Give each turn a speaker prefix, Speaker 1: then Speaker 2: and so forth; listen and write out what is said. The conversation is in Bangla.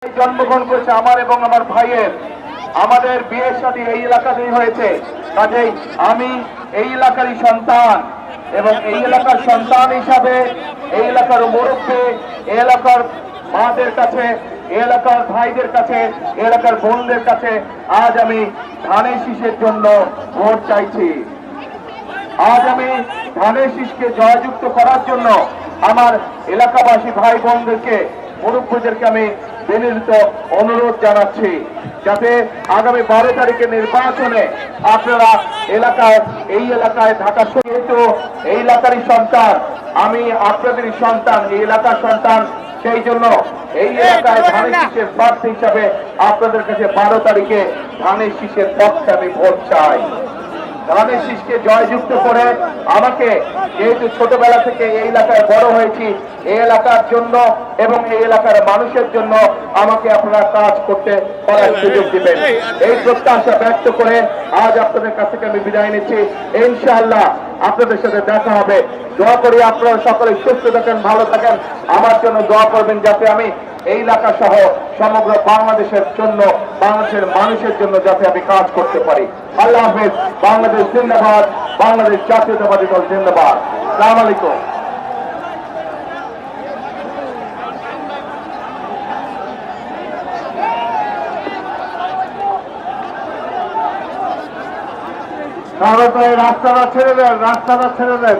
Speaker 1: জন্মগ্রহণ করেছে আমার এবং আমার ভাইয়ের, আমাদের বিয়ের সাথে এই এলাকাতেই হয়েছে। কাজেই আমি এই এলাকারই সন্তান এবং এই এলাকার সন্তান হিসাবে এই এলাকার মুরব্বী, এই এলাকার মাদের কাছে, এই এলাকার ভাইদের কাছে, এই এলাকার বোনদের কাছে আজ আমি ধানের শীষের জন্য ভোট চাইছি। আজ আমি ধানের শীষকে জয়যুক্ত করার জন্য আমার এলাকাবাসী ভাই বোনদেরকে, মুরব্বীদেরকে আমি বিনীত অনুরোধ জানাচ্ছি যাতে আগামী 12 তারিখে নির্বাচনে আপনারা এই এলাকায় ঢাকা যেহেতু এই এলাকারই সন্তান, আমি আপনাদেরই সন্তান, এই এলাকার সন্তান, সেই জন্য এই এলাকায় ধানের শীষের প্রার্থী হিসাবে আপনাদের কাছে 12 তারিখে ধানের শীষের পক্ষে আমি ভোট চাই। ধানের শীষকে জয়যুক্ত করে আমাকে, যেহেতু ছোটবেলা থেকে এই এলাকায় বড় হয়েছি, এই এলাকার জন্য এবং এই এলাকার মানুষের জন্য আমাকে আপনারা কাজ করতে করার সুযোগ দিবেন, এই প্রত্যাশা ব্যক্ত করে আজ আপনাদের কাছ থেকে আমি বিদায় নিচ্ছি। ইনশাআল্লাহ আপনাদের সাথে দেখা হবে। দোয়া করি আপনারা সকলে সুস্থ থাকেন, ভালো থাকেন, আমার জন্য দোয়া করবেন যাতে আমি এই এলাকা সহ সমগ্র বাংলাদেশের জন্য, বাংলাদেশের মানুষের জন্য যাতে আমি কাজ করতে পারি। আল্লাহ হাফেজ। বাংলাদেশ জিন্দাবাদ, বাংলাদেশ জাতীয়তাবাদী দল জিন্দাবাদ। আসসালামু আলাইকুম। রাস্তাটা ছেড়ে দেন, রাস্তাটা ছেড়ে দেন।